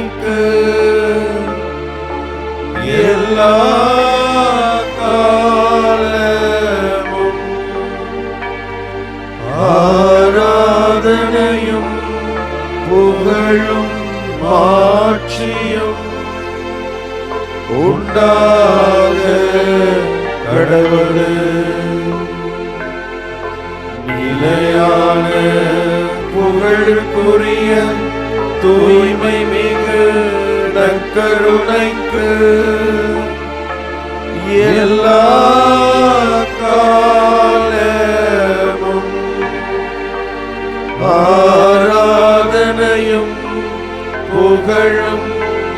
கருணைக்கு எல்லா காலமும் ஆராதனையும் புகழும் மாட்சியும் உண்டாக கடவுளே. நிலையான புகழுக்குரிய தூய்மை மிகு நற்கருணைக்கு எல்லா காலமும் ஆராதனையும் புகழும்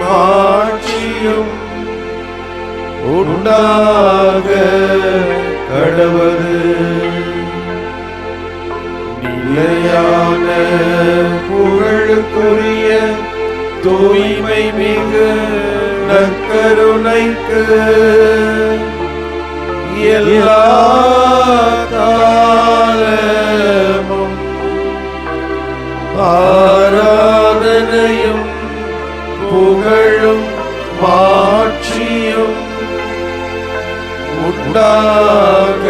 மாட்சியும் உண்டாக கடவுளே. நிலையான புகழுக்குரிய தூய்மை மிகு நற்கருணைக்கு எல்லா காலமும் ஆராதனையும் புகழும் மாட்சியும் உண்டாக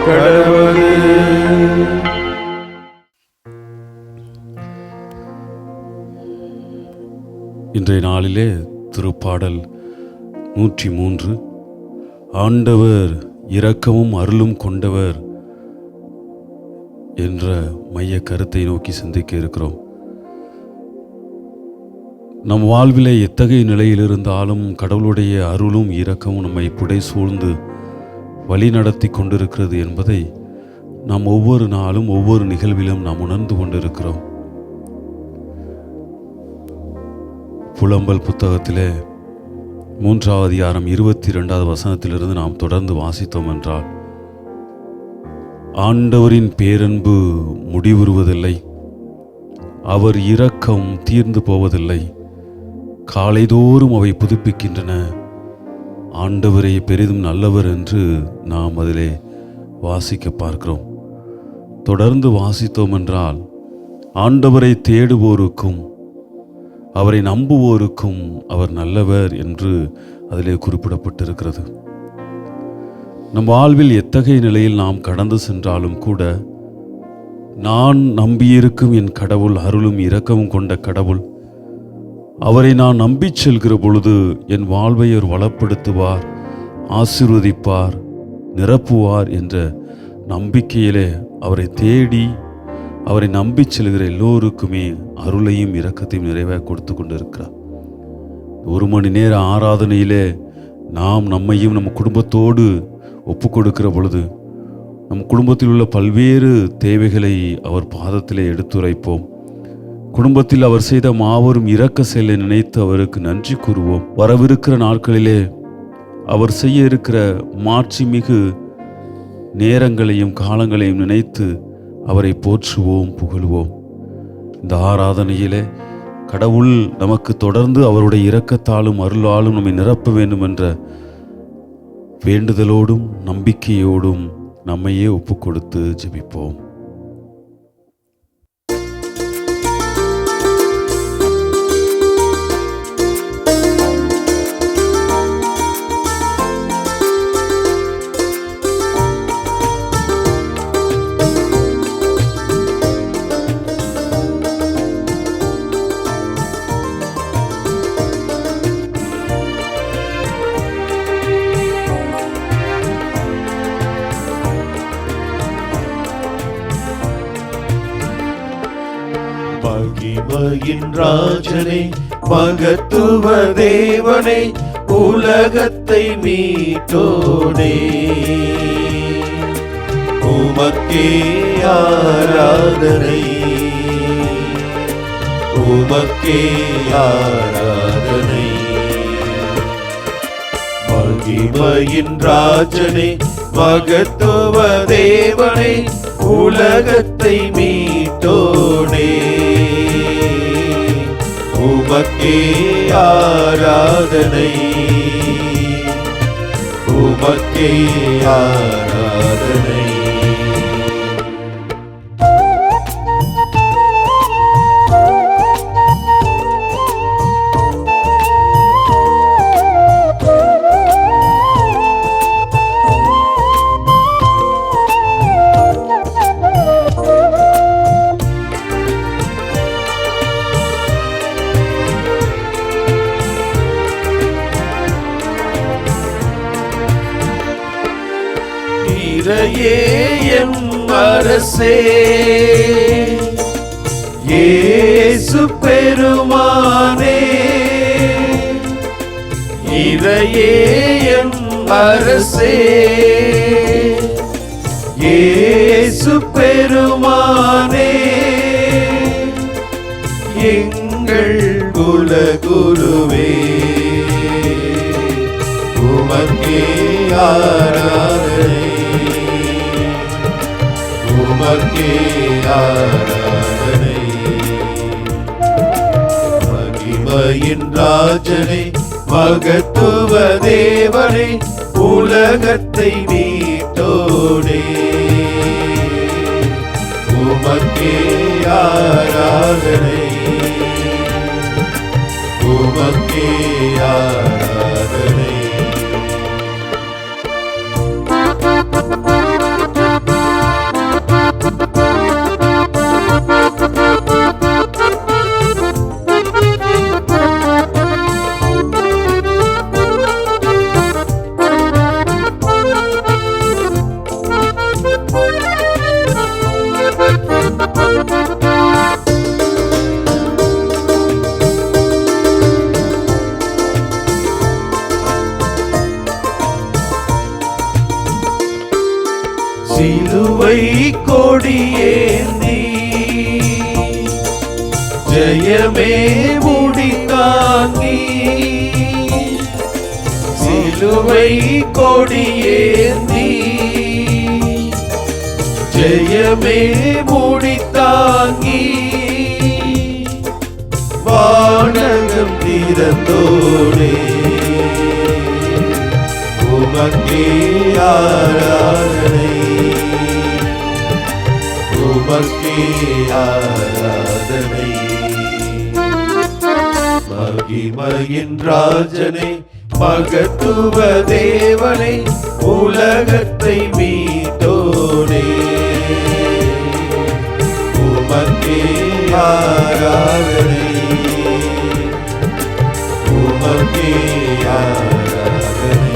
கடவுளே. இன்றைய நாளிலே திருப்பாடல் 103 ஆண்டவர் இரக்கமும் அருளும் கொண்டவர் என்ற மைய கருத்தை நோக்கி சிந்திக்க இருக்கிறோம். நம் வாழ்விலே எத்தகைய நிலையில் இருந்தாலும் கடவுளுடைய அருளும் இரக்கமும் நம்மை புடை சூழ்ந்து வழி நடத்தி கொண்டிருக்கிறது என்பதை நாம் ஒவ்வொரு நாளும் ஒவ்வொரு நிகழ்விலும் நாம் உணர்ந்து கொண்டிருக்கிறோம். புலம்பல் புத்தகத்திலே 3ஆம் அதிகாரம் 22வது வசனத்திலிருந்து நாம் தொடர்ந்து வாசித்தோம் என்றால், ஆண்டவரின் பேரன்பு முடிவுறுவதில்லை, அவர் இரக்கம் தீர்ந்து போவதில்லை, காலைதோறும் அவை புதுப்பிக்கின்றன, ஆண்டவரே பெரிதும் நல்லவர் என்று நாம் அதிலே வாசிக்க பார்க்கிறோம். தொடர்ந்து வாசித்தோம் என்றால், ஆண்டவரை தேடுவோருக்கும் அவரை நம்புவோருக்கும் அவர் நல்லவர் என்று அதிலே குறிப்பிடப்பட்டிருக்கிறது. நம் வாழ்வில் எத்தகைய நிலையில் நாம் கடந்து சென்றாலும் கூட, நான் நம்பியிருக்கும் என் கடவுள் அருளும் இரக்கமும் கொண்ட கடவுள், அவரை நான் நம்பி செல்கிற பொழுது என் வாழ்வை அவர் வளப்படுத்துவார், ஆசீர்வதிப்பார், நிரப்புவார் என்ற நம்பிக்கையிலே அவரை தேடி அவரை நம்பி செல்கிற எல்லோருக்குமே அருளையும் இரக்கத்தையும் நிறைவாக கொடுத்து கொண்டிருக்கிறார். 1 மணி நேர ஆராதனையிலே நாம் நம்மையும் நம் குடும்பத்தோடு ஒப்பு கொடுக்கிற பொழுது நம் குடும்பத்தில் உள்ள பல்வேறு தேவைகளை அவர் பாதத்திலே எடுத்துரைப்போம். குடும்பத்தில் அவர் செய்த மாபெரும் இரக்க செயலை நினைத்து அவருக்கு நன்றி கூறுவோம். வரவிருக்கிற நாட்களிலே அவர் செய்ய இருக்கிற மாட்சி மிகு நேரங்களையும் காலங்களையும் நினைத்து அவரை போற்றுவோம், புகழுவோம். இந்த ஆராதனையிலே கடவுள் நமக்கு தொடர்ந்து அவருடைய இரக்கத்தாலும் அருளாலும் நம்மை நிரப்ப வேண்டும் என்ற வேண்டுதலோடும் நம்பிக்கையோடும் நம்மையே ஒப்பு கொடுத்து ஜெபிப்போம். மகிமையின் ராஜனே, மகத்துவ தேவனே, உலகத்தை மீட்டோனே, உமக்கே ஆராதனை, உமக்கே ஆராதனை. மகிமையின் ராஜனே, மகத்துவ தேவனே, உலகத்தை மீட்டோனே, உமக்கே ஆராதனை, உமக்கே ஆராதனை. இறையே எம் அரசே, இயேசு பெருமானே, இறையே எம் அரசே, இயேசு பெருமானே, எங்கள் குலகுருவே, உமக்கே ஆராதனை, உமக்கே ஆராதனை. மகிமையின் ராஜனே, மகத்துவ தேவனே, உலகத்தை மீட்டோனே, உமக்கே ஆராதனை, உமக்கே ஆராதனை. சிலுவை கொடியேந்தி ஜெயமே முடித்தாங்கி, சிலுவை கொடியேந்தி ஜெயமே முடித்தாங்கி, வானகம் திறந்தோடே, உமக்கே ஆராதனை, உமக்கே ஆராதனை. மகிமையின் ராஜனே, மகத்துவ தேவனே, உலகத்தை மீட்டோனே, உமக்கே ஆராதனை, உமக்கே ஆராதனை.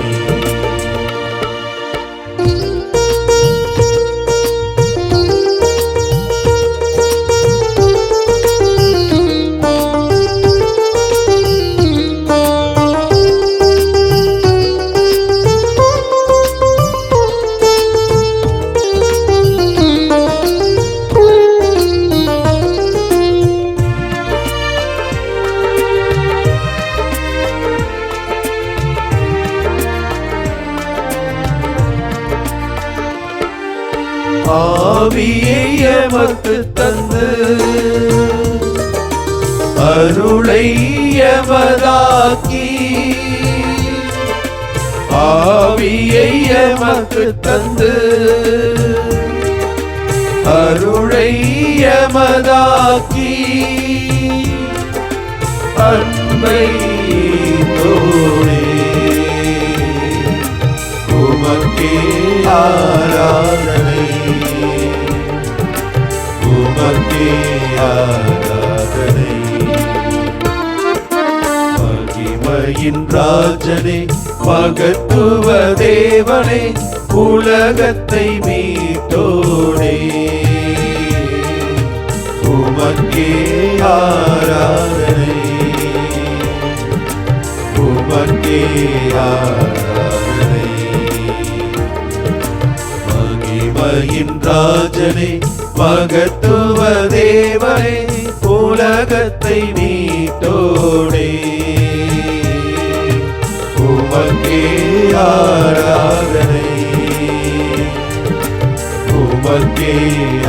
ஆவியை எமக்கு தந்து அருளை எமதாக்கி, ஆவியை எமக்கு தந்து அருளை எமதாக்கி, அன்பை தோழே, உமக்கே ஆராதனை, உமக்கே ஆராதனை. மகிமையின் ராஜனே, மகத்துவ தேவனே, உலகத்தை மீட்டோனே, உமக்கே ஆராதனை, உமக்கே ஆராதனை. மகிமையின் ராஜனே, மகத்துவ தேவனே, உலகத்தை மீட்டோனே, உமக்கே ஆராதனை, உமக்கே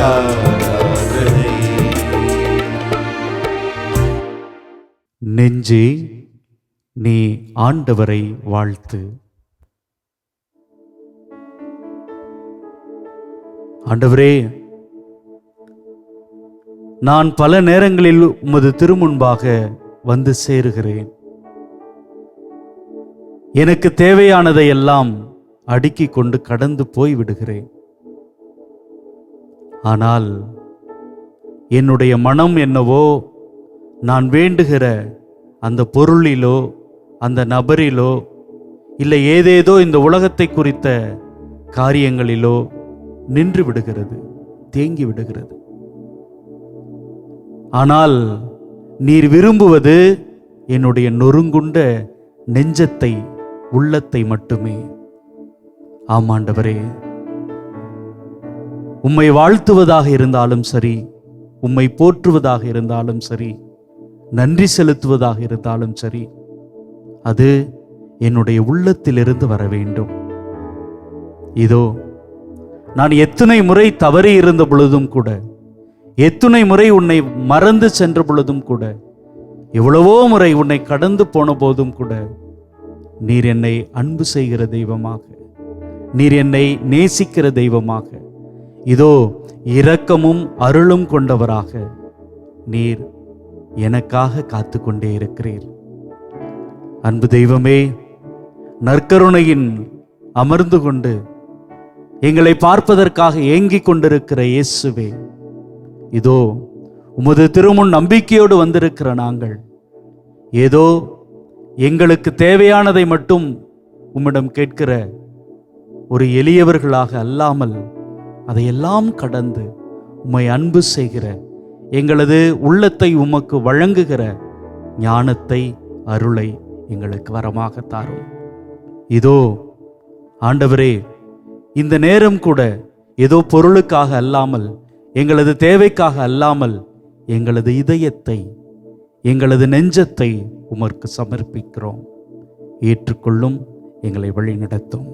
ஆராதனை. நெஞ்சே நீ ஆண்டவரை வாழ்த்து. ஆண்டவரே, நான் பல நேரங்களில் உமது திருமுன்பாக வந்து சேருகிறேன். எனக்கு தேவையானதை எல்லாம் அடுக்கிக் கொண்டு கடந்து போய் விடுகிறேன். ஆனால் என்னுடைய மனம் என்னவோ, நான் வேண்டுகிற அந்த பொருளிலோ அந்த நபரிலோ இல்லை ஏதேதோ இந்த உலகத்தை குறித்த காரியங்களிலோ நின்று விடுகிறது, தேங்கி விடுகிறது. ஆனால் நீர் விரும்புவது என்னுடைய நொறுங்குண்ட நெஞ்சத்தை, உள்ளத்தை மட்டுமே. ஆமாண்டவரே, உம்மை வாழ்த்துவதாக இருந்தாலும் சரி, உம்மை போற்றுவதாக இருந்தாலும் சரி, நன்றி செலுத்துவதாக இருந்தாலும் சரி, அது என்னுடைய உள்ளத்திலிருந்து வர வேண்டும். இதோ நான் எத்தனை முறை தவறி இருந்த பொழுதும் கூட, எத்தனை முறை உன்னை மறந்து சென்ற பொழுதும் கூட, எவ்வளவோ முறை உன்னை கடந்து போன போதும் கூட, நீர் என்னை அன்பு செய்கிற தெய்வமாக, நீர் என்னை நேசிக்கிற தெய்வமாக, இதோ இரக்கமும் அருளும் கொண்டவராக நீர் எனக்காக காத்து கொண்டே இருக்கிறீர். அன்பு தெய்வமே, நற்கருணையின் அமர்ந்து கொண்டு எங்களை பார்ப்பதற்காக ஏங்கிக் கொண்டிருக்கிற இயேசுவே, இதோ உமது திருமுன் நம்பிக்கையோடு வந்திருக்கிற நாங்கள் ஏதோ எங்களுக்கு தேவையானதை மட்டும் உம்மிடம் கேட்கிற ஒரு எளியவர்களாக அல்லாமல், அதையெல்லாம் கடந்து உம்மை அன்பு செய்கிற, எங்களது உள்ளத்தை உமக்கு வழங்குகிற ஞானத்தை, அருளை எங்களுக்கு வரமாக தாரும். இதோ ஆண்டவரே, இந்த நேரம் கூட ஏதோ பொருளுக்காக அல்லாமல், எங்களது தேவைக்காக அல்லாமல், எங்களது இதயத்தை, எங்களது நெஞ்சத்தை உமக்கு சமர்ப்பிக்கிறோம். ஏற்றுக்கொள்ளும், எங்களை வழிநடத்தும்.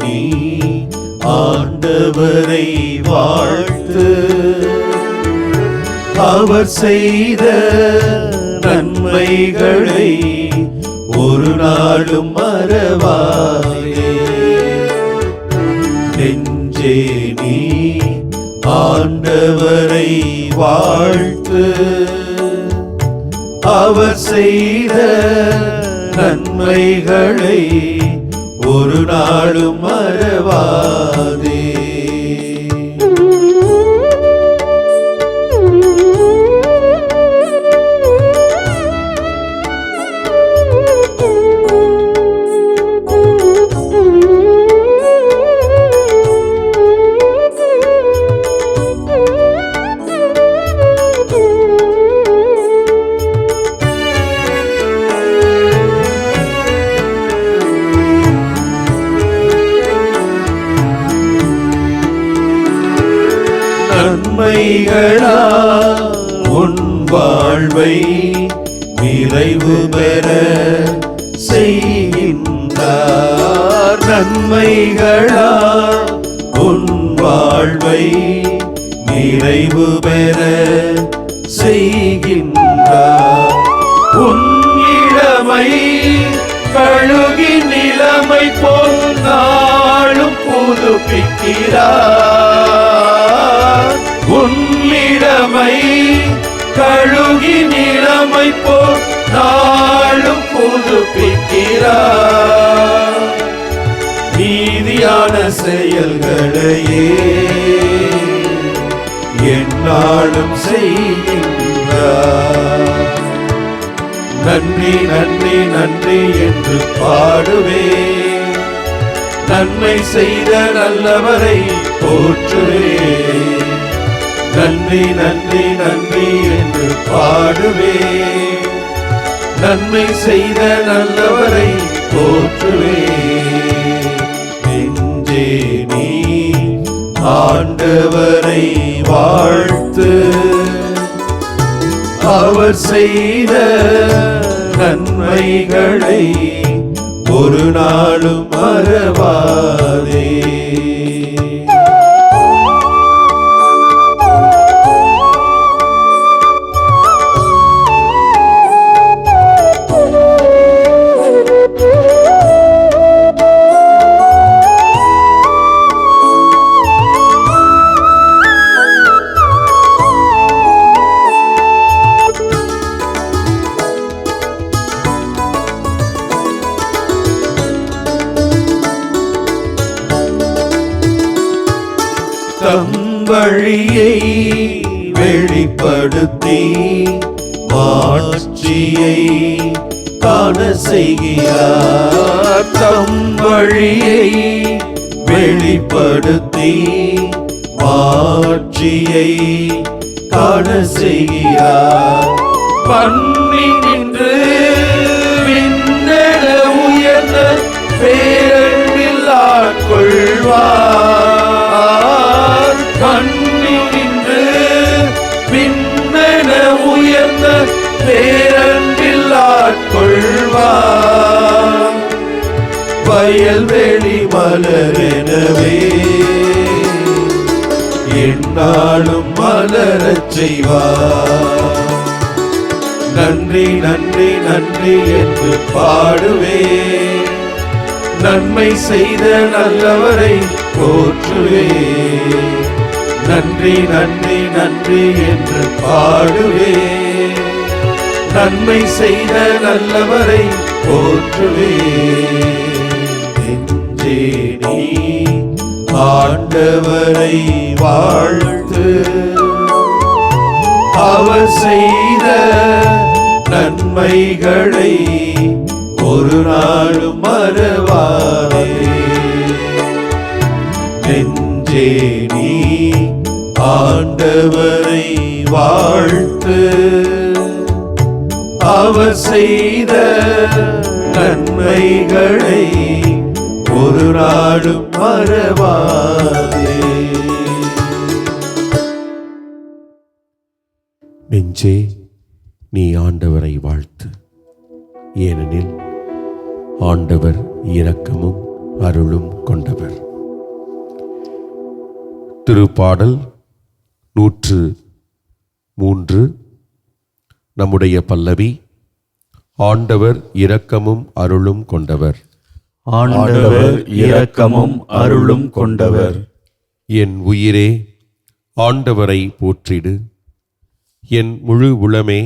நீ ஆண்டவரை வாழ்த்து, அவர் செய்த நன்மைகளை ஒரு நாளும் மறவாதே. நெஞ்சே நீ ஆண்டவரை வாழ்த்து, அவர் செய்த நன்மைகளை ஒரு நாளும் மறவாதே. நன்மைகளால் உன் வாழ்வை நிறைவு பெற செய்கின்றார். நன்மைகளால் உன் வாழ்வை நிறைவு பெற செய்கின்றார். உன் இளமை கழுகி நிலைமை போல் நாளும் புதுப்பிக்கிறார். உன்னிடமை கழுகி நிலைமை போல் நாளும் புதுப்பிக்கிறார். நீதியான செயல்களையே எந்நாளும் செய்கின்றார். நன்றி நன்றி நன்றி என்று பாடுவே, நன்மை செய்த நல்லவரை போற்றுவே. நன்றி நன்றி நன்றி என்று பாடுவே, நன்மை செய்த நல்லவரை போற்றுவே. நெஞ்சே நீ ஆண்டவரை வாழ்த்து, அவர் செய்த நன்மைகளை ஒரு நாளும் மறவாதே. தம் வழியை வெளிப்படுத்தி மாட்சியை காண செய்கிறார். தம் வழியை வெளிப்படுத்தி மாட்சியை காண செய்கிறார். பண்ணி நின்று விண்ணென உயர்ந்த பேரன்பில் ஆட்கொள்வார். பண்ணி நின்று விண்ணென உயர்ந்த பேரன்பில் ஆட்கொள்வார். வயல்வெளி மலரெனவே என்னாலும் மலரச் செய்வார். நன்றி நன்றி நன்றி என்று பாடுவேன். நன்மை செய்த நல்லவரை போற்றுவேன். நன்றி நன்றி நன்றி என்று பாடுவேன். நன்மை செய்த நல்லவரை போற்றுவேன். நெஞ்சே நீ ஆண்டவரை வாழ்த்து. அவர் செய்த நன்மைகளை ஒரு நாளும் மறவாதே. நெஞ்சே நீ ஆண்டவரை வாழ்த்து. அவர் செய்த நன்மைகளை ஒரு நாளும் மறவாதே. நெஞ்சே நீ ஆண்டவரை வாழ்த்து, ஏனெனில் ஆண்டவர் இரக்கமும் அருளும் கொண்டவர். திருப்பாடல் 103. நம்முடைய பல்லவி. ஆண்டவர் இரக்கமும் அருளும் கொண்டவர். ஆண்டவர் இரக்கமும் அருளும் கொண்டவர். என் உயிரே ஆண்டவரை போற்றிடு. என் முழு உளமே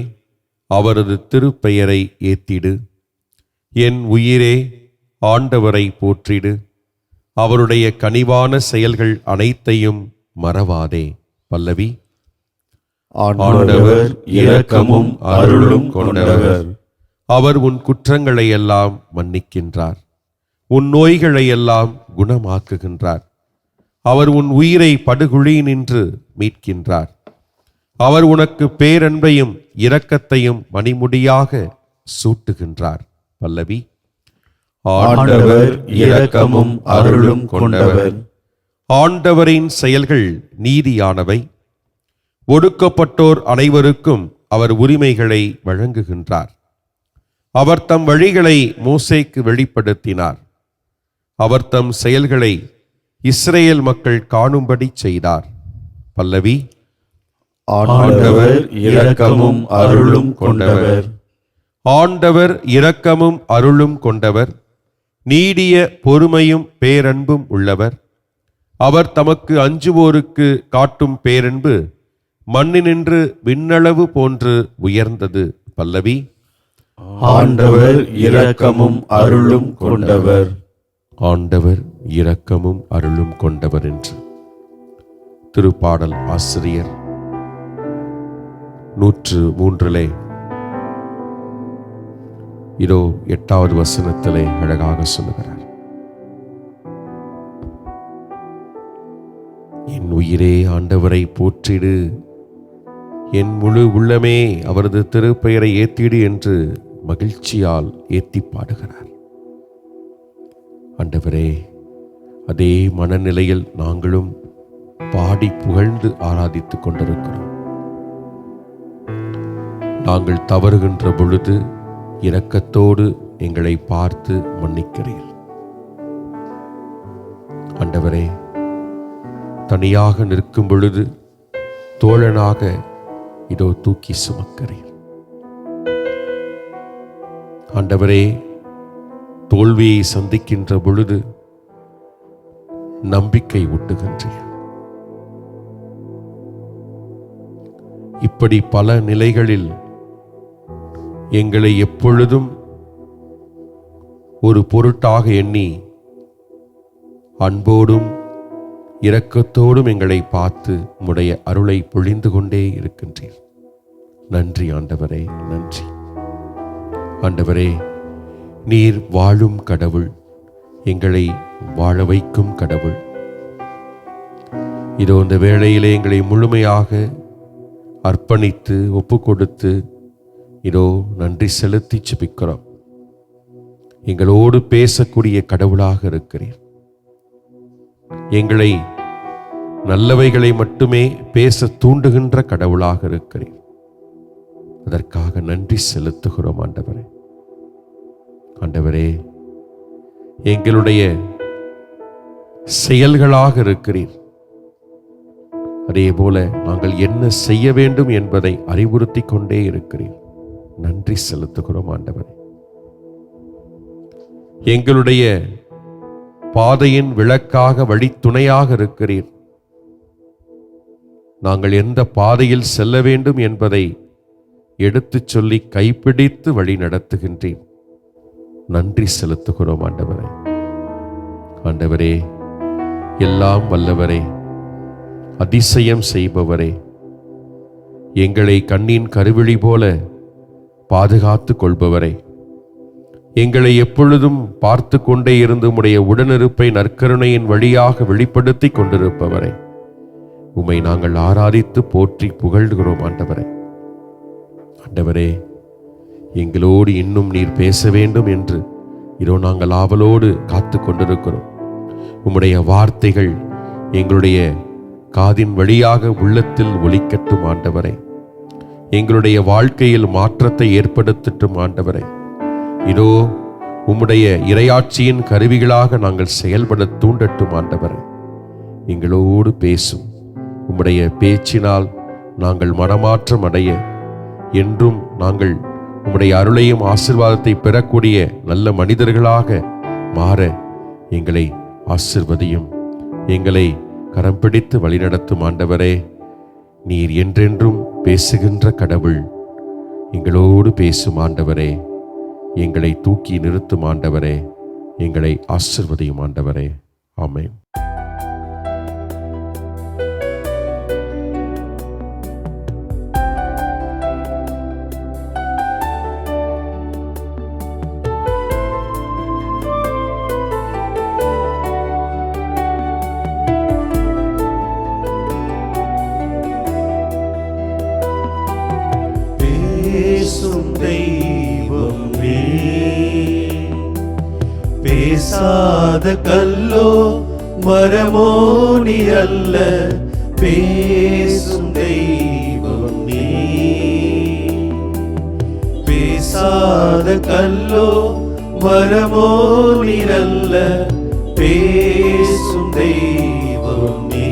அவரது திருப்பெயரை ஏத்திடு. என் உயிரே ஆண்டவரை போற்றிடு. அவருடைய கனிவான செயல்கள் அனைத்தையும் மறவாதே. பல்லவி. ஆண்டவர் இரக்கமும் அருளும் கொண்டவர். அவர் உன் குற்றங்களை எல்லாம் மன்னிக்கின்றார். உன் நோய்களை எல்லாம் குணமாக்குகின்றார். அவர் உன் உயிரை படுகுழியினின்று மீட்கின்றார். அவர் உனக்கு பேரன்பையும் இரக்கத்தையும் மணிமுடியாக சூட்டுகின்றார். பல்லவி. ஆண்டவர் இரக்கமும் அருளும் கொண்டவர். ஆண்டவரின் செயல்கள் நீதியானவை. ஒடுக்கப்பட்டோர் அனைவருக்கும் அவர் உரிமைகளை வழங்குகின்றார். அவர் தம் வழிகளை மோசேக்கு வெளிப்படுத்தினார். அவர் தம் செயல்களை இஸ்ரேல் மக்கள் காணும்படி செய்தார். பல்லவி. ஆண்டவர் இரக்கமும் அருளும் கொண்டவர். ஆண்டவர் இரக்கமும் அருளும் கொண்டவர். நீடிய பொறுமையும் பேரன்பும் உள்ளவர். அவர் தமக்கு அஞ்சுவோருக்கு காட்டும் பேரன்பு மண்ணினின்று விண்ணளவு போன்று உயர்ந்தது. பல்லவி. ஆண்டவர் இரக்கமும் அருளும் கொண்டவர். ஆண்டவர் இரக்கமும் அருளும் கொண்டவர் என்று திருப்பாடல் ஆசிரியர் 103 இதோ 8வது வசனத்திலே அழகாக சொல்லுகிறார். என் உயிரே ஆண்டவரை போற்றிடு. என் முழு உள்ளமே அவரது திருப்பெயரை ஏத்திடு என்று மகிழ்ச்சியால் ஏத்தி பாடுகிறார். ஆண்டவரே, அதே மனநிலையில் நாங்களும் பாடி புகழ்ந்து ஆராதித்துக் கொண்டிருக்கிறோம். நாங்கள் தவறுகின்ற பொழுது இரக்கத்தோடு எங்களை பார்த்து மன்னிக்கிறீர். ஆண்டவரே, தனியாக நிற்கும் பொழுது தோழனாக இதோ தூக்கி சுமக்கிறீர். ஆண்டவரே, தோல்வியை சந்திக்கின்ற பொழுது நம்பிக்கை ஊட்டுகின்றீர். இப்படி பல நிலைகளில் எங்களை எப்பொழுதும் ஒரு பொருட்டாக எண்ணி அன்போடும் இரக்கத்தோடும் எங்களை பார்த்து உம்முடைய அருளை பொழிந்து கொண்டே இருக்கின்றீர். நன்றி ஆண்டவரே, நன்றி ஆண்டவரே. நீர் வாழும் கடவுள், எங்களை வாழ வைக்கும் கடவுள். இதோ இந்த வேளையிலே எங்களை முழுமையாக அர்ப்பணித்து ஒப்பு கொடுத்து இதோ நன்றி செலுத்தி ஜெபிக்கிறோம். எங்களோடு பேசக்கூடிய கடவுளாக இருக்கிறீர். எங்களை நல்லவைகளை மட்டுமே பேச தூண்டுகின்ற கடவுளாக இருக்கிறீர். அதற்காக நன்றி செலுத்துகிறோம் ஆண்டவரே. ஆண்டவரே, எங்களுடைய செயல்களாக இருக்கிறீர். அதே போல நாங்கள் என்ன செய்ய வேண்டும் என்பதை அறிவுறுத்தி கொண்டே இருக்கிறீர். நன்றி செலுத்துகிறோம் ஆண்டவரே. எங்களுடைய பாதையின் விளக்காக வழித்துணையாக இருக்கிறீர். நாங்கள் எந்த பாதையில் செல்ல வேண்டும் என்பதை எடுத்துச் சொல்லி கைப்பிடித்து வழி நடத்துகின்றேன். நன்றி செலுத்துகிறோம் ஆண்டவரே. ஆண்டவரே, எல்லாம் வல்லவரே, அதிசயம் செய்பவரே, எங்களை கண்ணின் கருவிழி போல பாதுகாத்து கொள்பவரே, எங்களை எப்பொழுதும் பார்த்து கொண்டே இருந்து உம்முடைய உடனிருப்பை நற்கருணையின் வழியாக வெளிப்படுத்தி கொண்டிருப்பவரே, உம்மை நாங்கள் ஆராதித்து போற்றி புகழ்கிறோம் ஆண்டவரே. ஆண்டவரே, எங்களோடு இன்னும் நீர் பேச வேண்டும் என்று இதோ நாங்கள் ஆவலோடு காத்து கொண்டிருக்கிறோம். உம்முடைய வார்த்தைகள் எங்களுடைய காதின் வழியாக உள்ளத்தில் ஒலிக்கட்டும் ஆண்டவரே. எங்களுடைய வாழ்க்கையில் மாற்றத்தை ஏற்படுத்தட்டும் ஆண்டவரே. இதோ உம்முடைய இறையாட்சியின் கருவிகளாக நாங்கள் செயல்பட தூண்டட்டும் ஆண்டவரே. எங்களோடு பேசும். உம்முடைய பேச்சினால் நாங்கள் மனமாற்றம் அடைய, என்றும் நாங்கள் உம்முடைய அருளையும் ஆசீர்வாதத்தை பெறக்கூடிய நல்ல மனிதர்களாக மாற எங்களை ஆசீர்வதியும். எங்களை கரம் பிடித்து வழிநடத்தும் ஆண்டவரே. நீர் என்றென்றும் பேசுகின்ற கடவுள். எங்களோடு பேசும் ஆண்டவரே. எங்களை தூக்கி நிறுத்தும் ஆண்டவரே. எங்களை ஆசீர்வதியும் ஆண்டவரே. ஆமென். பேசும் தெய்வம் நீ, பேசாத கல்லோ மரமோ நீ அல்ல. பேசும் தெய்வம் நீ, பேசாத கல்லோ மரமோ நீ அல்ல. பேசும் தெய்வம் நீ.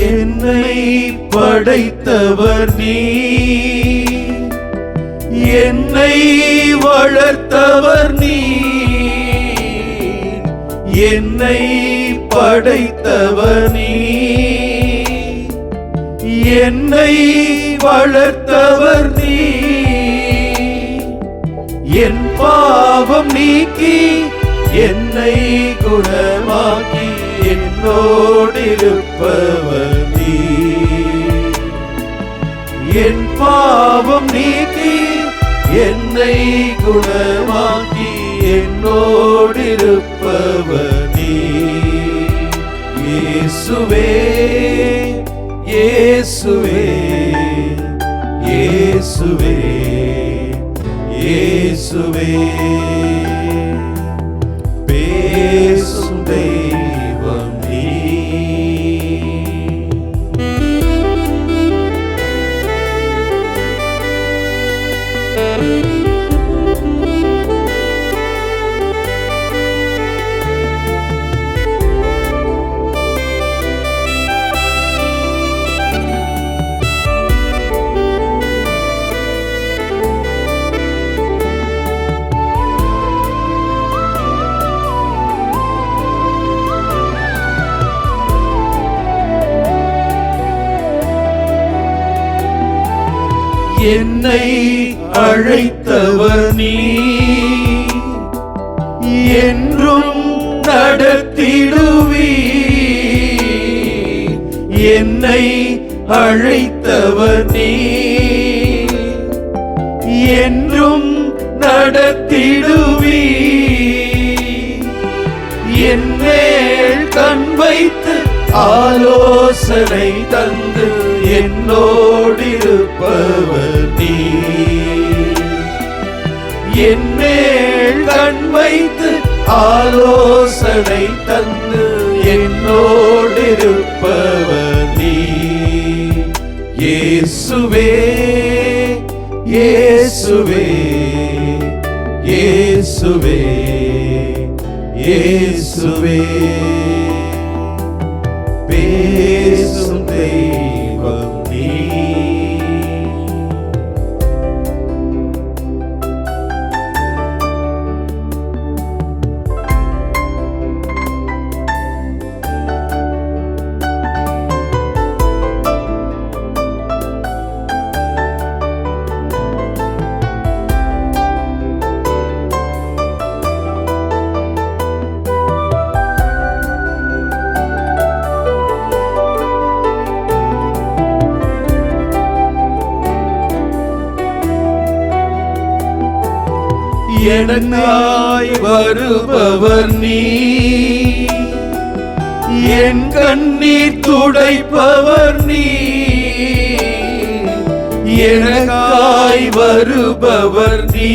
என்னை படைத்தவர் நீ, என்னை வளர்த்தவர் நீ. என்னை படைத்தவர் நீ, என்னை வளர்த்தவர் நீ. என் பாவம் நீக்கி என்னை குணமாக்கி என்னோடிருப்பவர் நீ. என் பாவம் நீக்கி என்னை குணமாக்கி என்னோடிருப்பவர் நீ. இயேசுவே, இயேசுவே, இயேசுவே, இயேசுவே. பேசும் தெய்வம் நீ. என்னை அழைத்தவர் நீ என்றும் நடத்திடுவீ. என்னை அழைத்தவர் நீ என்றும் நடத்திடுவீ. என் மேல் கண் வைத்து ஆலோசனை தந்து என்னோடிருப்பவர் நீ. என் மேல் கண் வைத்து ஆலோசனை தந்து என்னோடிருப்பவர் நீ. இயேசுவே இயேசுவே இயேசுவே இயேசுவே பேசும் தெய்வம் நீ. எனக்காய் வருபவர் நீ, என் கண்ணீர் துடைப்பவர் நீ. எனக்காய் வருபவர் நீ,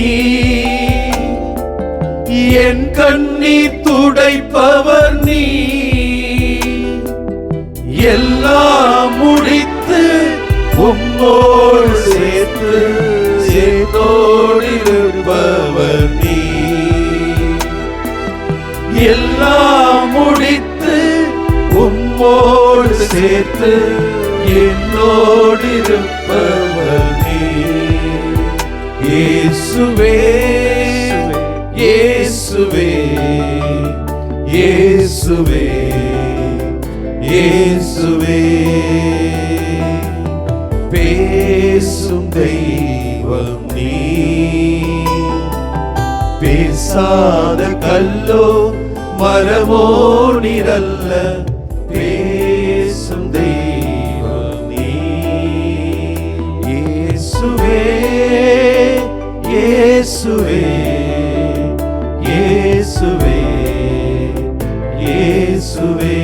என் கண்ணீர் துடைப்பவர் நீ. எல்லாம் முடித்து உம்மோடு சேர்த்து சேர்த்தோடிருப்பவர் நீ. எல்லாம் முடித்து உம்மோடு சேர்த்து என்னோடிருப்பவர் நீ. இயேசுவே இயேசுவே இயேசுவே இயேசுவே பேசும் தெய்வம் நீ. பேசாத கல்லோ மரமோ நிரல்ல, பேசும் தெய்வம் நீ. இயேசுவே இயேசுவே இயேசுவே இயேசுவே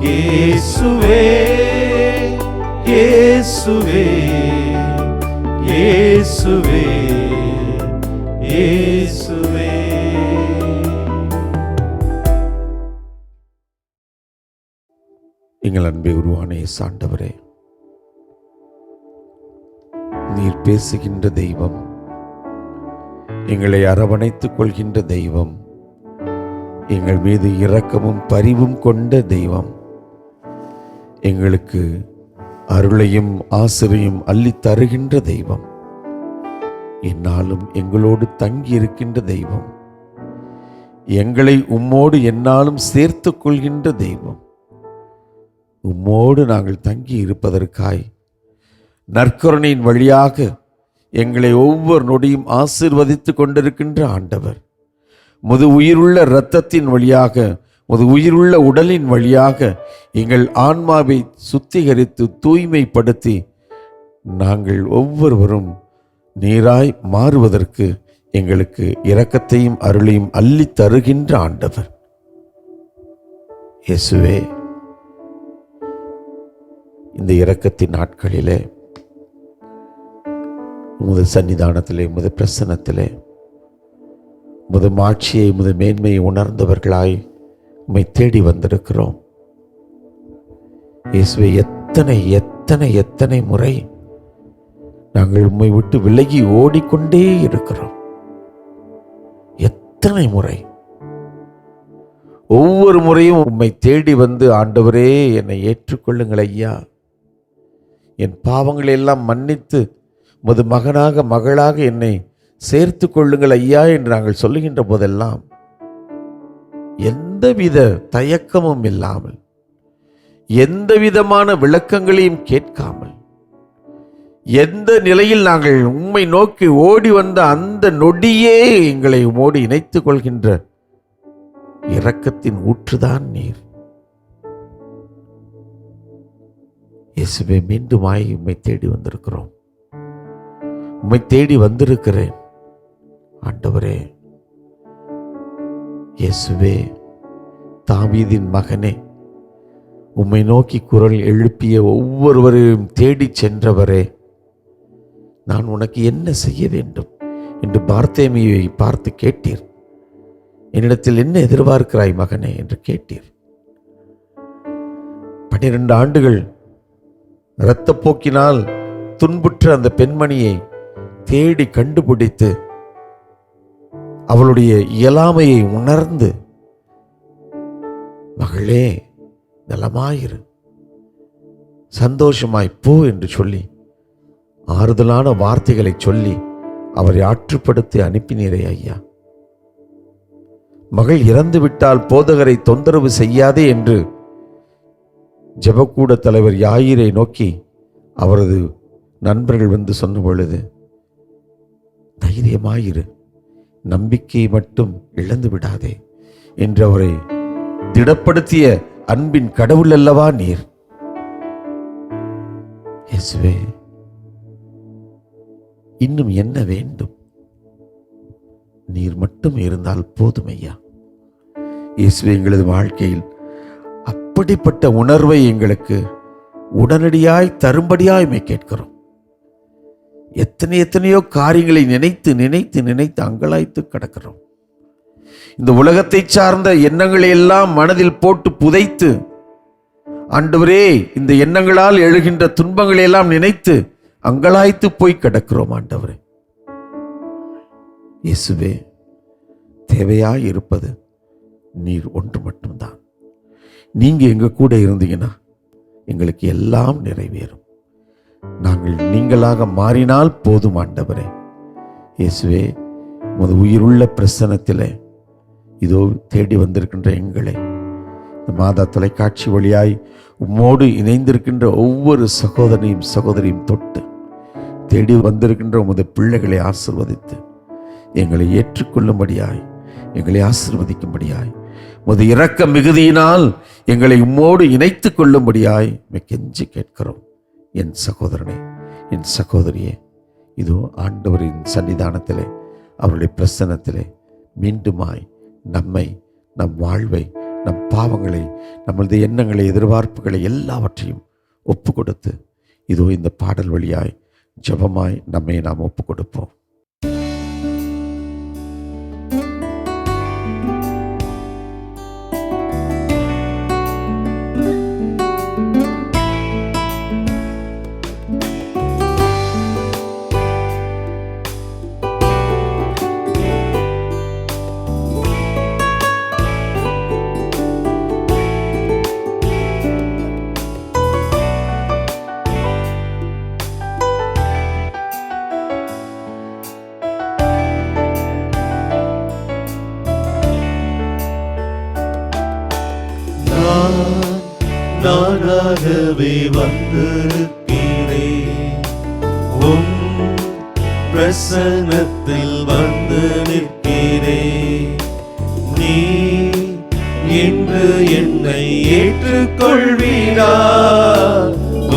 இயேசுவே இயேசுவே இயேசுவே இயேசுவே. எங்கள் அன்பை உருவான ஆண்டவரே, நீர் பேசுகின்ற தெய்வம், எங்களை அரவணைத்துக் கொள்கின்ற தெய்வம், எங்கள் மீது இரக்கமும் பரிவும் கொண்ட தெய்வம், எங்களுக்கு அருளையும் ஆசிரியும் அள்ளி தருகின்ற தெய்வம், என்னாலும் எங்களோடு தங்கி இருக்கின்ற தெய்வம், எங்களை உம்மோடு என்னாலும் சேர்த்து கொள்கின்ற தெய்வம், உம்மோடு நாங்கள் தங்கி இருப்பதற்காய் நற்கருணையின் வழியாக எங்களை ஒவ்வொரு நொடியும் ஆசீர்வதித்து கொண்டிருக்கின்ற ஆண்டவர், முது உயிருள்ள இரத்தத்தின் வழியாக, முது உயிருள்ள உடலின் வழியாக எங்கள் ஆன்மாவை சுத்திகரித்து தூய்மைப்படுத்தி நாங்கள் ஒவ்வொருவரும் நீராய் மாறுவதற்கு எங்களுக்கு இரக்கத்தையும் அருளையும் அள்ளி தருகின்ற ஆண்டவர். இயேசுவே, இந்த இரக்கத்தின் நாட்களிலே உமது சன்னிதானத்திலே, உமது பிரசன்னத்திலே உமது மாட்சியை, உமது மேன்மையை உணர்ந்தவர்களாய் உம்மை தேடி வந்திருக்கிறோம். இயேசுவே, எத்தனை எத்தனை எத்தனை முறை நாங்கள் உம்மை விட்டு விலகி ஓடிக்கொண்டே இருக்கிறோம். எத்தனை முறை, ஒவ்வொரு முறையும் உம்மை தேடி வந்து, ஆண்டவரே என்னை ஏற்றுக்கொள்ளுங்கள் ஐயா, என் பாவங்களை எல்லாம் மன்னித்து உமது மகனாக மகளாக என்னை சேர்த்து கொள்ளுங்கள் ஐயா என்று நாங்கள் சொல்லுகின்ற போதெல்லாம் எந்தவித தயக்கமும் இல்லாமல், எந்த விதமான விளக்கங்களையும் கேட்காமல், எந்த நிலையில் நாங்கள் உம்மை நோக்கி ஓடி வந்த அந்த நொடியே எங்களை உம்மோடு இணைத்துக் கொள்கின்ற இரக்கத்தின் ஊற்றுதான் நீர். இயேசுவே, மீண்டுமாய் உம்மை தேடி வந்திருக்கிறோம். உம்மை தேடி வந்திருக்கிறேன் ஆண்டவரே. இயேசுவே, தாவீதின் மகனே, உம்மை நோக்கி குரல் எழுப்பிய ஒவ்வொருவரையும் தேடி சென்றவரே, நான் உனக்கு என்ன செய்ய வேண்டும் என்று பார்த்தேமியை பார்த்து கேட்டீர். என்னிடத்தில் என்ன எதிர்பார்க்கிறாய் மகனே என்று கேட்டீர். 12 ஆண்டுகள் இரத்தப்போக்கினால் துன்புற்ற அந்த பெண்மணியை தேடி கண்டுபிடித்து அவளுடைய இயலாமையை உணர்ந்து, மகளே நலமாயிரு, சந்தோஷமாய் போ என்று சொல்லி ஆறுதலான வார்த்தைகளை சொல்லி அவரை ஆற்றுப்படுத்தி அனுப்பினீரே ஐயா. மகள் இறந்து விட்டால் போதகரை தொந்தரவு செய்யாதே என்று ஜெபக்கூட தலைவர் யாயிரை நோக்கி அவரது நண்பர்கள் வந்து சொன்ன பொழுது, தைரியமாயிரு, நம்பிக்கையை மட்டும் இழந்து விடாதே என்று அவரை திடப்படுத்திய அன்பின் கடவுள் அல்லவா நீர். இயேசுவே, இன்னும் என்ன வேண்டும்? நீர் மட்டும் இருந்தால் போதும் ஐயா. இயேசுவே, எங்களது வாழ்க்கையில் அப்படிப்பட்ட உணர்வை எங்களுக்கு உடனடியாய் தரும்படியாய் கேட்கிறோம். எத்தனையோ காரியங்களை நினைத்து நினைத்து நினைத்து அங்கலாய்த்து கிடக்கிறோம். இந்த உலகத்தை சார்ந்த எண்ணங்களை எல்லாம் மனதில் போட்டு புதைத்து, ஆண்டவரே, இந்த எண்ணங்களால் எழுகின்ற துன்பங்களை எல்லாம் நினைத்து அங்கலாய்த்து போய் கிடக்கிறோம் ஆண்டவரே. இயேசுவே, தேவையாய் இருப்பது நீர் ஒன்று மட்டும்தான். நீங்க எங்க கூட இருந்தீங்கன்னா எங்களுக்கு எல்லாம் நிறைவேறும். நாங்கள் நீங்களாக மாறினால் போதும் ஆண்டவரே. இயேசுவே, உமது உயிருள்ள பிரசன்னத்திலே இதோ தேடி வந்திருக்கின்ற எங்களை, இந்த மாதா தொலைக்காட்சி வழியாய் உம்மோடு இணைந்திருக்கின்ற ஒவ்வொரு சகோதரனையும் சகோதரியும் தொட்டு தேடி வந்திருக்கின்ற உமது பிள்ளைகளை ஆசீர்வதித்து எங்களை ஏற்றுக்கொள்ளும்படியாய், எங்களை ஆசீர்வதிக்கும்படியாய், உமது இரக்க மிகுதியினால் எங்களை உம்மோடு இணைத்துக் கொள்ளும்படியாய் கெஞ்சி கேட்கிறோம். என் சகோதரனே, என் சகோதரியே, இதோ ஆண்டவரின் சன்னிதானத்திலே, அவருடைய பிரசன்னத்திலே மீண்டுமாய் நம்மை, நம் வாழ்வை, நம் பாவங்களை, நம்மளது எண்ணங்களை, எதிர்பார்ப்புகளை எல்லாவற்றையும் ஒப்பு கொடுத்து இதோ இந்த பாடல் வழியாய் ஜெபமாய் நம்மை நாம் ஒப்பு கொடுப்போம். நானாகவே வந்திருக்கிறேன், உம் பிரசன்னத்தில் வந்து நிற்கிறேன். நீ இன்று என்னை ஏற்றுக்கொள்வீரா?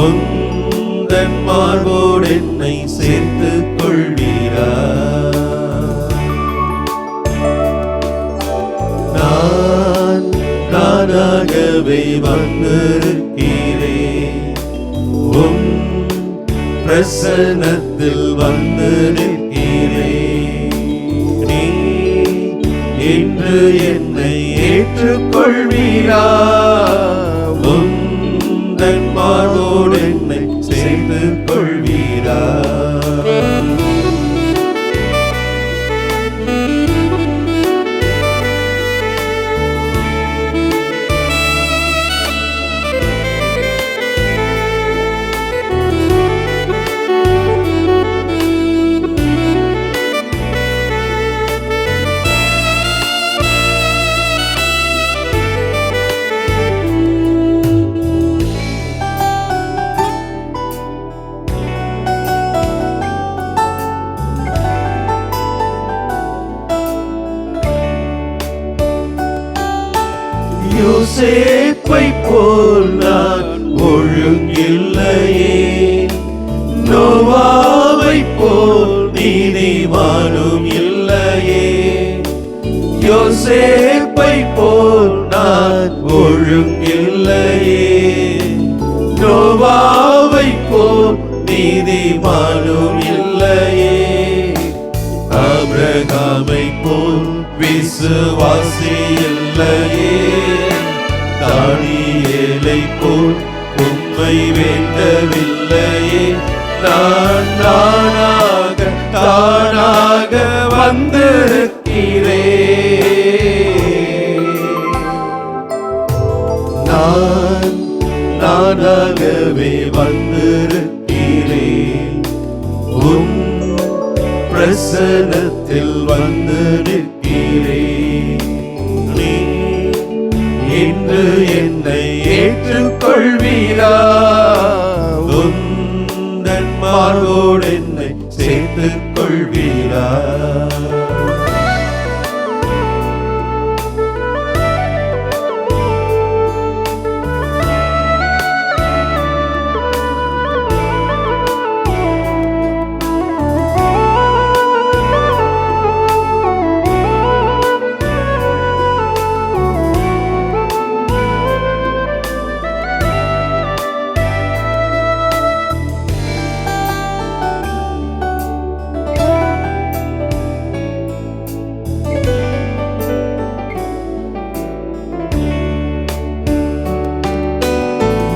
உந்தன் மார்போடு என்னை சேர்த்துக் கொள்வீரா? நானாகவே வந்திருக்கிறேன், உம் பிரசன்னத்தில் வந்து நிற்கிறேன். நீ இன்று என்னை ஏற்றுக்கொள்வீரா? உந்தன் மார்போடு என்னை சேர்த்துக் கொள்வீரா? யோசேப்பை போல் நான் ஒழுங்கில்லையே, நோவாவை போல் நீதிமானும் இல்லையே. யோசேப்பை போல் நான் ஒழுங்கில்லையே, நோவாவை போல் நீதிமானும் இல்லையே. ஆபிரகாமை போல் விசுவாசி இல்லையே, தானியேலை போல் உம்மை வேண்டவில்லையே. நான் தானாக வந்திருக்கிறேன், நான் நானாகவே வந்திருக்கிறேன். உம் பிரசன்னத்தில் வந்து நிற்கிறேன். நீ இன்று என்னை ஏற்றுக்கொள்வீரா? உந்தன் மார்போடு என்னை சேர்த்துக் கொள்வீரா?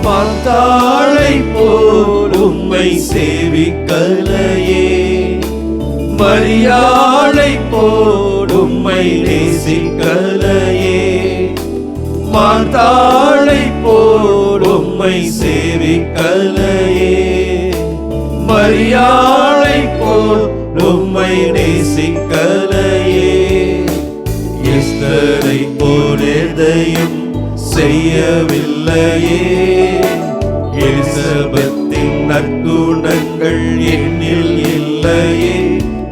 மார்த்தாளை போல் உம்மை சேவிக்கலையே, மரியாளை போல் உம்மை நேசிக்கலையே. மார்த்தாளை போல் உம்மை சேவிக்கலையே, மரியாளை போல் உம்மை நேசிக்கலையே. எஸ்தரை போல் எதையும் செய்யவில்லையே, எலிசபெத்தின் நற்குணங்கள் என்னில் இல்லையே.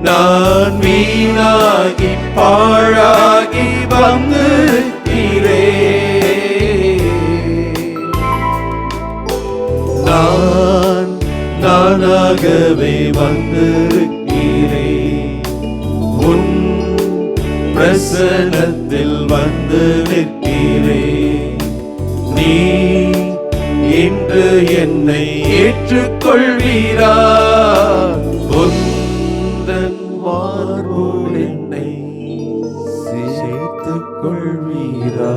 நான் வீணாகி பாழாகி வந்திருக்கிறேன், நான் நானாகவே வந்திருக்கிறேன். உன் பிரசன்னத்தில் வந்து நிற்கிறேன். நீ இன்று என்னை ஏற்றுக்கொள்வீரா? உந்தன் மார்போடு என்னை சேர்த்துக் கொள்வீரா?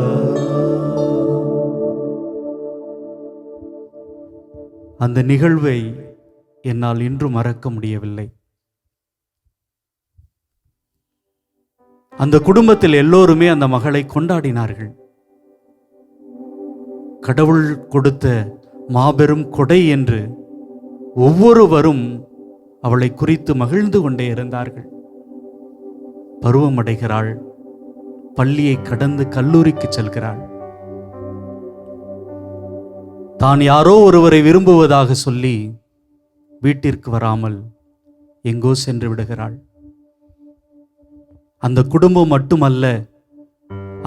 அந்த நிகழ்வை என்னால் இன்று மறக்க முடியவில்லை. அந்த குடும்பத்தில் எல்லோருமே அந்த மகளை கொண்டாடினார்கள். கடவுள் கொடுத்த மாபெரும் கொடை என்று ஒவ்வொருவரும் அவளை குறித்து மகிழ்ந்து கொண்டே இருந்தார்கள். பருவமடைகிறாள், பள்ளியை கடந்து கல்லூரிக்கு செல்கிறாள். தான் யாரோ ஒருவரை விரும்புவதாக சொல்லி வீட்டிற்கு வராமல் எங்கோ சென்று விடுகிறாள். அந்த குடும்பம் மட்டுமல்ல,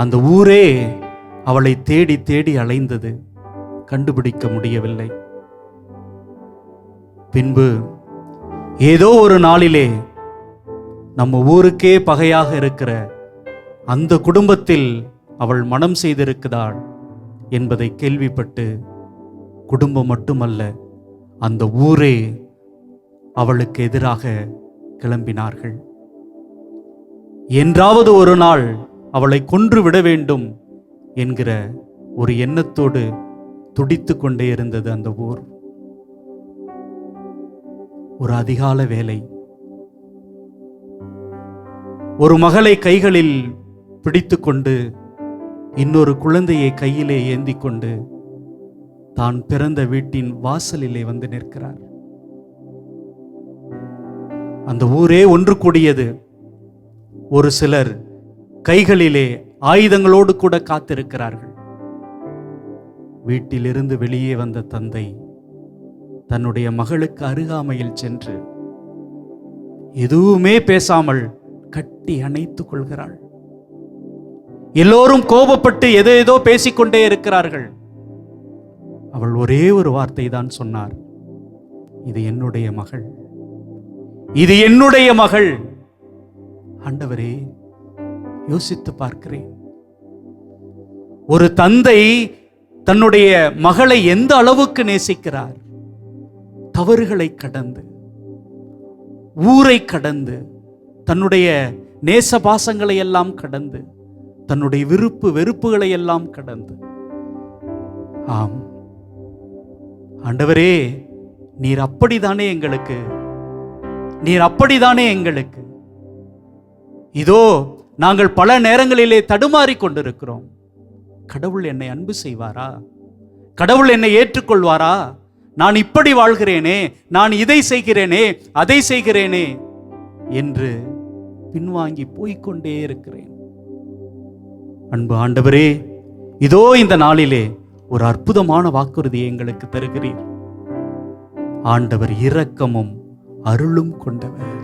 அந்த ஊரே அவளை தேடி தேடி அலைந்தது, கண்டுபிடிக்க முடியவில்லை. பின்பு ஏதோ ஒரு நாளிலே நம்ம ஊருக்கே பகையாக இருக்கிற அந்த குடும்பத்தில் அவள் மனம் செய்திருக்கிறாள் என்பதை கேள்விப்பட்டு குடும்பம் மட்டுமல்ல, அந்த ஊரே அவளுக்கு எதிராக கிளம்பினார்கள். என்றாவது ஒரு நாள் அவளை கொன்று விட வேண்டும் என்கிற ஒரு எண்ணத்தோடு துடித்து கொண்டே இருந்தது அந்த ஊர். ஒரு அதிகால வேளை, ஒரு மகளை கைகளில் பிடித்து கொண்டு இன்னொரு குழந்தையை கையிலே ஏந்தி கொண்டு தான் பிறந்த வீட்டின் வாசலிலே வந்து நிற்கிறார். அந்த ஊரே ஒன்று கூடியது. ஒரு சிலர் கைகளிலே ஆயுதங்களோடு கூட காத்திருக்கிறார்கள். வீட்டிலிருந்து வெளியே வந்த தந்தை தன்னுடைய மகளுக்கு அருகாமையில் சென்று எதுவுமே பேசாமல் கட்டி அணைத்துக் கொள்கிறாள். எல்லோரும் கோபப்பட்டு ஏதோ பேசிக்கொண்டே இருக்கிறார்கள். அவள் ஒரே ஒரு வார்த்தை தான் சொன்னார், இது என்னுடைய மகள், இது என்னுடைய மகள். ஆண்டவரே, யோசித்து பார்க்கிறேன், ஒரு தந்தை தன்னுடைய மகளை எந்த அளவுக்கு நேசிக்கிறார். தவறுகளை கடந்து, ஊரை கடந்து, தன்னுடைய நேசபாசங்களை எல்லாம் கடந்து, தன்னுடைய விருப்பு வெறுப்புகளை எல்லாம் கடந்து, ஆம் ஆண்டவரே, நீர் அப்படிதானே எங்களுக்கு, நீர் அப்படிதானே எங்களுக்கு. இதோ நாங்கள் பல நேரங்களிலே தடுமாறி கொண்டிருக்கிறோம். கடவுள் என்னை அன்பு செய்வாரா? கடவுள் என்னை ஏற்றுக்கொள்வாரா? நான் இப்படி வாழ்கிறேனே, நான் இதை செய்கிறேனே, அதை செய்கிறேனே என்று பின்வாங்கி போய்கொண்டே இருக்கிறேன். அன்பு ஆண்டவரே, இதோ இந்த நாளிலே ஒரு அற்புதமான வாக்குறுதியை எங்களுக்கு தருகிறீர். ஆண்டவர் இரக்கமும் அருளும் கொண்டவர்,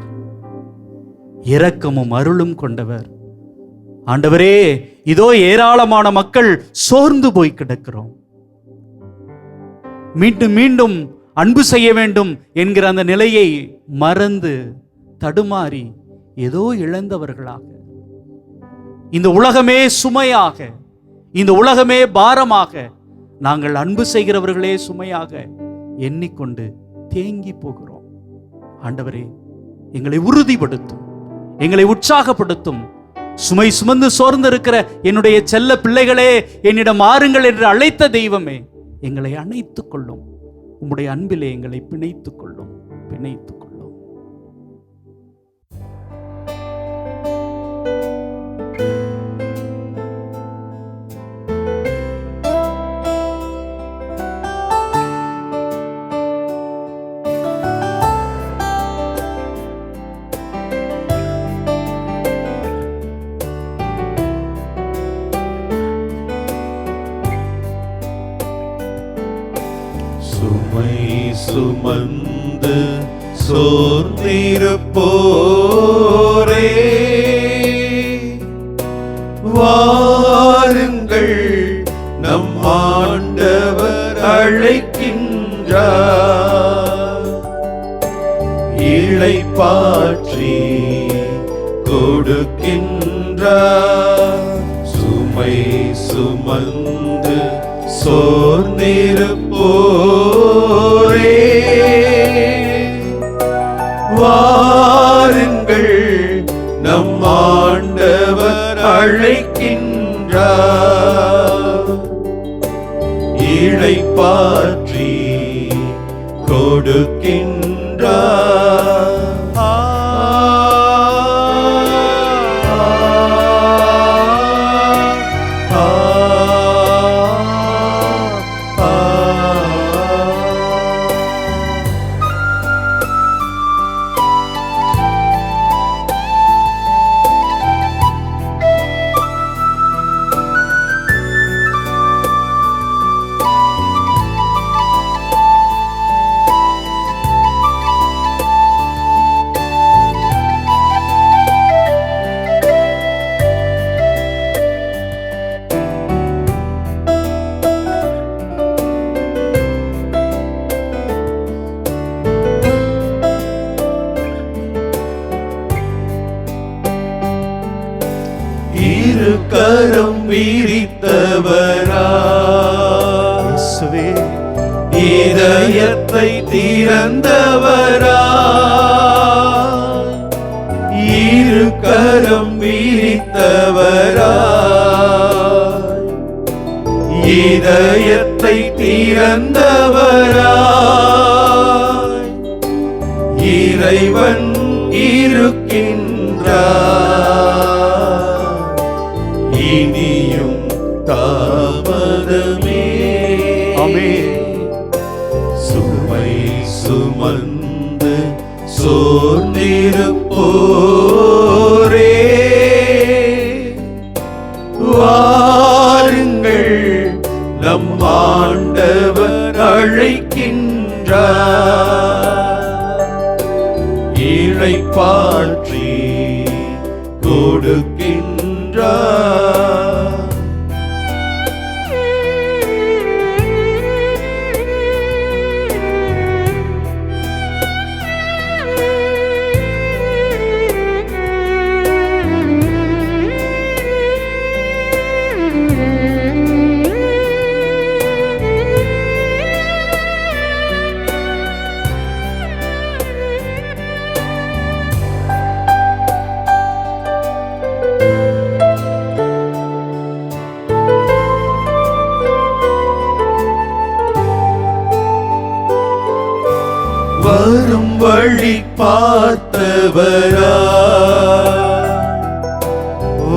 இரக்கமும் அருளும் கொண்டவர். ஆண்டவரே, இதோ ஏராளமான மக்கள் சோர்ந்து போய் கிடக்கிறோம். மீண்டும் மீண்டும் அன்பு செய்ய வேண்டும் என்கிற அந்த நிலையை மறந்து தடுமாறி ஏதோ இழந்தவர்களாக, இந்த உலகமே சுமையாக, இந்த உலகமே பாரமாக, நாங்கள் அன்பு செய்கிறவர்களே சுமையாக எண்ணிக்கொண்டு தேங்கி போகிறோம். ஆண்டவரே, எங்களை உறுதிப்படுத்தும், எங்களை உற்சாகப்படுத்தும். சுமை சுமந்து சோர்ந்திருக்கிற என்னுடைய செல்ல பிள்ளைகளே, என்னிடம் ஆறுங்கள் என்று அழைத்த தெய்வமே, எங்களை அணைத்துக் கொள்ளும். உம்முடைய அன்பிலே எங்களை பிணைத்துக் கொள்ளும், பிணைத்துக் கொள்ளும். சுமை சுமந்து சோர்ந்திருப்போரே, வாருங்கள், நம் ஆண்டவர் அழைக்கின்றார். இளைப்பாற்றி கொடுக்கின்றார். சுமை சுமந்து சோர்ந்திருப்போரே, வாருங்கள், நம் ஆண்டவர் அழைக்கின்றார். இளைப்பாற்றி கொடுக்கின்றார். கரம் விரித்தவரா, இதயத்தை திறந்தவரா, இரு கரம் விரித்தவரா, இதயத்தை திறந்தவரா, இறைவன் இருக்கின்றார். இனியும் தாமதமே, சுமை சுமந்து சோர்ந்திருப்போரே, வாருங்கள், நம் ஆண்டவர் அழைக்கின்றார். இளைப்பாற்றி கொடுக்கின்றார்.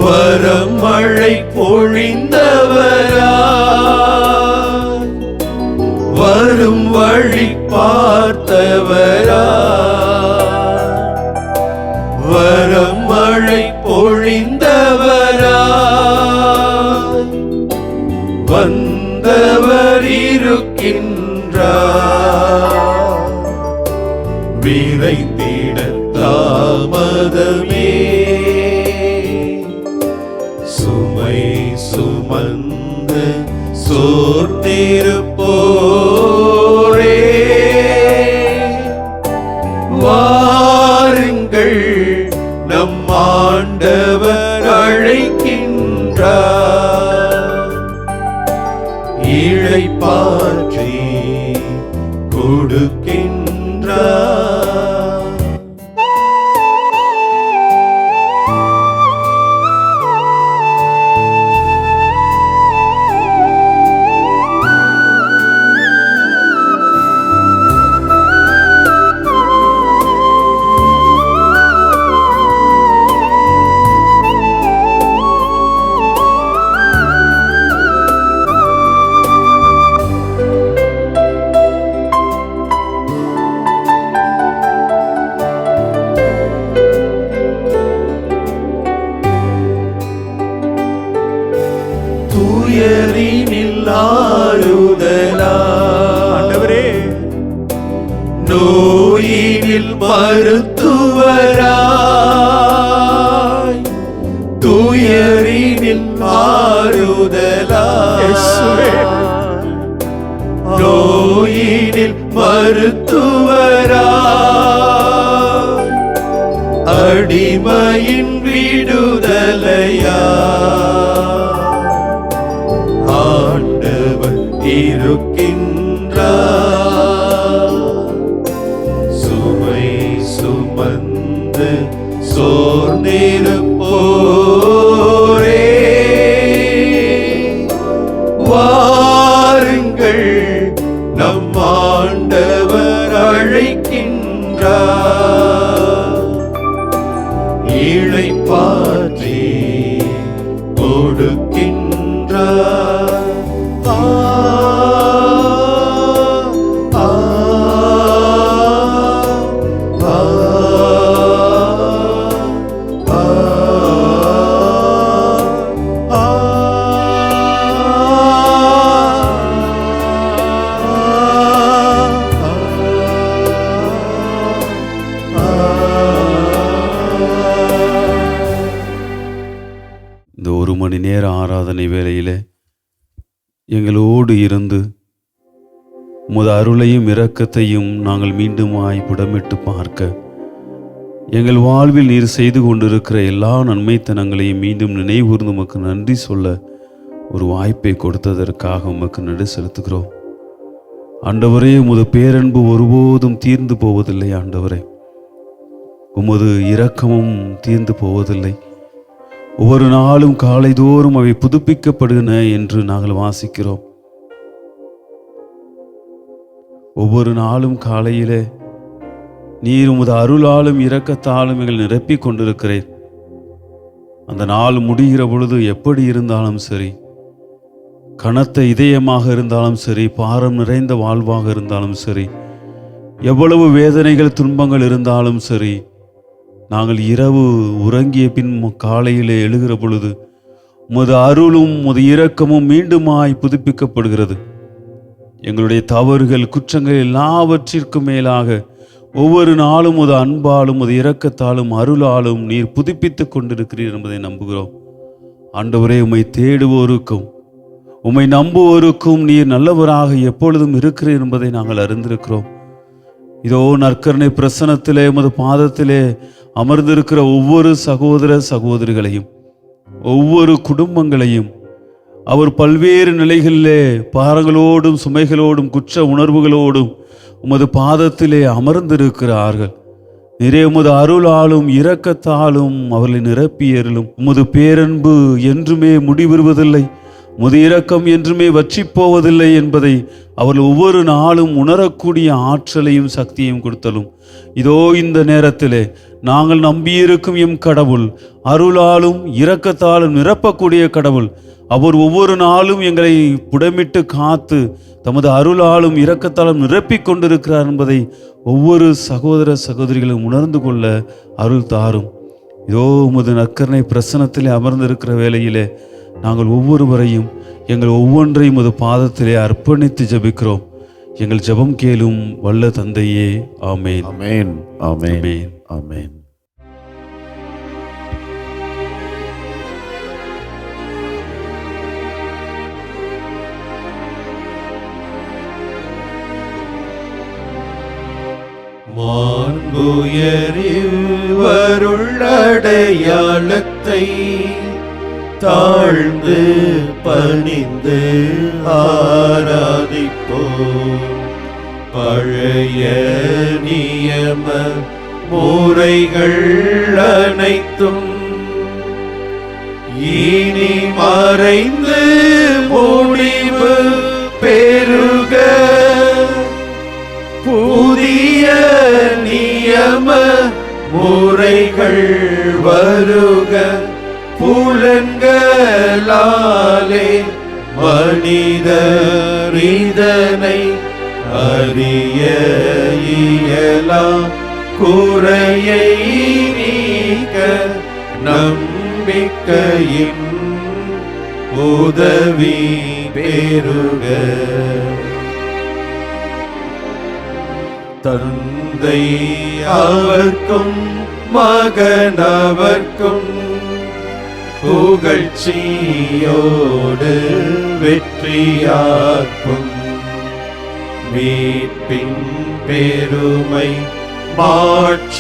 வரமழை பொழிந்தவரா, வரும் வழி பார்த்தவரா, வரமழை பொழிந்தவரா, வந்தவர் இருக்கின்றார், விரைந்திட தாமதமே, சுமை சுமந்து சோர்ந்திருப்போரே, வாருங்கள் நம் ஆண்டவர் அழைக்கின்றார், இளைப்பாற்றி கொடுக்கின்றார். துயரினில் ஆறுதலா, ஆண்டவரே, நோயினில் மருத்துவராய், துயரினில் ஆறுதலா, நோயினில் மருத்துவராய், அடிமையின் விடுதலையா, ஆண்டவர் இருக்கின்றார், சுமை சுமந்து சோர்ந்திருப்போரே, வாருங்கள் நம் ஆண்டவர் அழைக்கின்றார், இளைப்பாற்றி கொடுக்கின்றார். இந்த 1 மணி நேர ஆராதனை வேளையிலே எங்களோடு இருந்து உமது அருளையும் இரக்கத்தையும் நாங்கள் மீண்டுமாய் புடமிட்டு பார்க்க, எங்கள் வாழ்வில் நீர் செய்து கொண்டிருக்கிற எல்லா நன்மைத்தனங்களையும் மீண்டும் நினைவூர்ந்து உமக்கு நன்றி சொல்ல ஒரு வாய்ப்பை கொடுத்ததற்காக உமக்கு நன்றி செலுத்துகிறோம். ஆண்டவரே, உமது பேரன்பு ஒருபோதும் தீர்ந்து போவதில்லை. ஆண்டவரே, உமது இரக்கமும் தீர்ந்து போவதில்லை. ஒவ்வொரு நாளும் காலைதோறும் அவை புதுப்பிக்கப்படுகின என்று நாங்கள் வாசிக்கிறோம். ஒவ்வொரு நாளும் காலையிலே நீர் உமது அருளாலும் இரக்கத்தாலும் எங்கள் நிரப்பிக் கொண்டிருக்கிறேன். அந்த நாள் முடிகிற பொழுது எப்படி இருந்தாலும் சரி, கனத்த இதயமாக இருந்தாலும் சரி, பாரம் நிறைந்த வாழ்வாக இருந்தாலும் சரி, எவ்வளவு வேதனைகள் துன்பங்கள் இருந்தாலும் சரி, நாங்கள் இரவு உறங்கிய பின் காலையிலே எழுகிற பொழுது உமது அருளும் உமது இரக்கமும் மீண்டுமாய் புதுப்பிக்கப்படுகிறது. எங்களுடைய தவறுகள் குற்றங்கள் எல்லாவற்றிற்கும் மேலாக ஒவ்வொரு நாளும் உமது அன்பாலும் உமது இரக்கத்தாலும் அருளாலும் நீர் புதுப்பித்துக் கொண்டிருக்கிறீர் என்பதை நம்புகிறோம். ஆண்டவரே, உம்மை தேடுவோருக்கும் உம்மை நம்புவோருக்கும் நீர் நல்லவராக எப்பொழுதும் இருக்கிறீர் என்பதை நாங்கள் அறிந்திருக்கிறோம். இதோ நற்கருணை பிரசனத்திலே உமது பாதத்திலே அமர்ந்திருக்கிற ஒவ்வொரு சகோதர சகோதரிகளையும், ஒவ்வொரு குடும்பங்களையும், அவர் பல்வேறு நிலைகளிலே பாரங்களோடும் சுமைகளோடும் குற்ற உணர்வுகளோடும் உமது பாதத்திலே அமர்ந்திருக்கிறார்கள். நிறைய உமது அருளாலும் இரக்கத்தாலும் அவர்களை நிரப்பியருளும். உமது பேரன்பு என்றுமே முடிவுறுவதில்லை. உமது இரக்கம் என்றுமே வற்றிப் போவதில்லை என்பதை அவர்கள் ஒவ்வொரு நாளும் உணரக்கூடிய ஆற்றலையும் சக்தியையும் கொடுத்தலும். இதோ இந்த நேரத்திலே நாங்கள் நம்பியிருக்கும் எம் கடவுள் அருளாலும் இரக்கத்தாலும் நிரப்பக்கூடிய கடவுள். அவர் ஒவ்வொரு நாளும் எங்களை புடமிட்டு காத்து தமது அருளாலும் இரக்கத்தாலும் நிரப்பிக் கொண்டிருக்கிறார் என்பதை ஒவ்வொரு சகோதர சகோதரிகளும் உணர்ந்து கொள்ள அருள் தாரும். இதோ உமது நற்கருணை பிரசனத்திலே அமர்ந்திருக்கிற வேளையிலே நாங்கள் ஒவ்வொருவரையும் எங்கள் ஒவ்வொன்றையும் உமது பாதத்திலே அர்ப்பணித்து ஜெபிக்கிறோம். எங்கள் ஜெபம் கேளும் வல்ல தந்தையே. ஆமென். ஆமென். ஆமென். ஆமென். ஆமென். மாண்புயரிவருள்ளடையாளத்தை தாழ்ந்து பணிந்து ஆராதிப்போம். பழைய நியம முறைகள் அனைத்தும் இனி மறைந்து முடிவு பெறுக. புதிய நியம முறைகள் வருக. புலன்களாலே மனிதர் இதனை அறிய இயலாம். குறையை நீக்க நம்பிக்கையின் உதவி பெறுக. தந்தை அவர்க்கும் மகனவர்க்கும் புகழ்ச்சியோடு வெற்றியாக்கும். மீட்பின் பெருமை மாட்சிமையோடு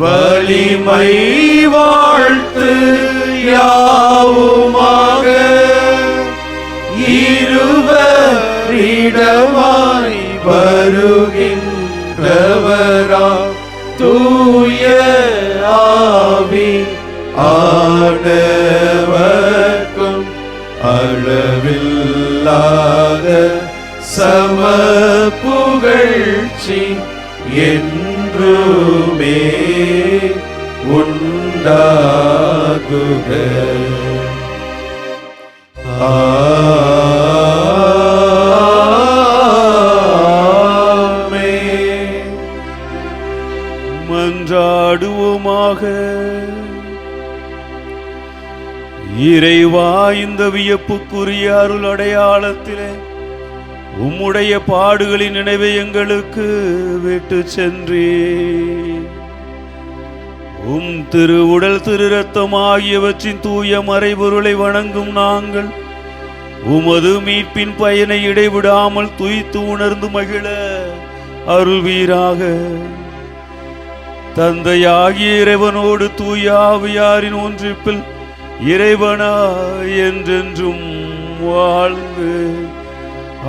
வலிமை வாழ்த்து யாவுமாக. இருவரிடமாய் வருகின்றவரா தூய ஆவி ஆனவர்க்கும் அளவில்லாத சம புகழ்ச்சி என்றுமே உண்டாகுக. ஆமென். மன்றாடுவோமாக. இறைவா, இந்த வியப்புக்குரிய அருள் அடையாளத்திலே உம்முடைய பாடுகளின் நினைவை எங்களுக்கு விட்டு சென்றே. உம் திரு உடல் திரு ரத்தம் ஆகியவற்றின் தூய மறைபொருளை வணங்கும் நாங்கள் உமது மீட்பின் பயனை இடைவிடாமல் துய்த்து உணர்ந்து மகிழ அருள்வீராக. தந்தையாகிய இறைவனோடு தூய ஆவியாரின் ஒன்றிப்பில் இறைவனா என்றென்றும் வாழ்ந்து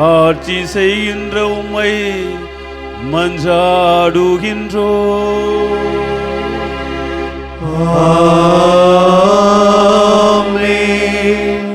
ஆட்சி செய்கின்ற உம்மை மன்றாடுகின்றோ. ஆமென்.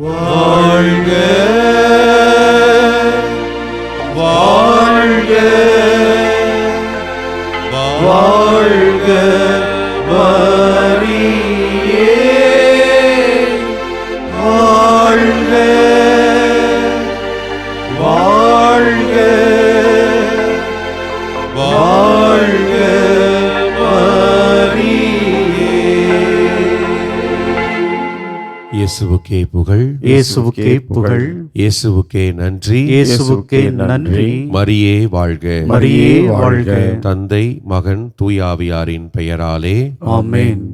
வாழ்க மரியே வாழ்க வாழ்க வாழ்க மரியே. இயேசுவுக்கே புகழ், இயேசுவுக்கே புகழ், இயேசுவுக்கே நன்றி, இயேசுவுக்கே நன்றி. மரியே வாழ்க, மரியே வாழ்க. தந்தை மகன் தூயாவியாரின் பெயராலே ஆமென்.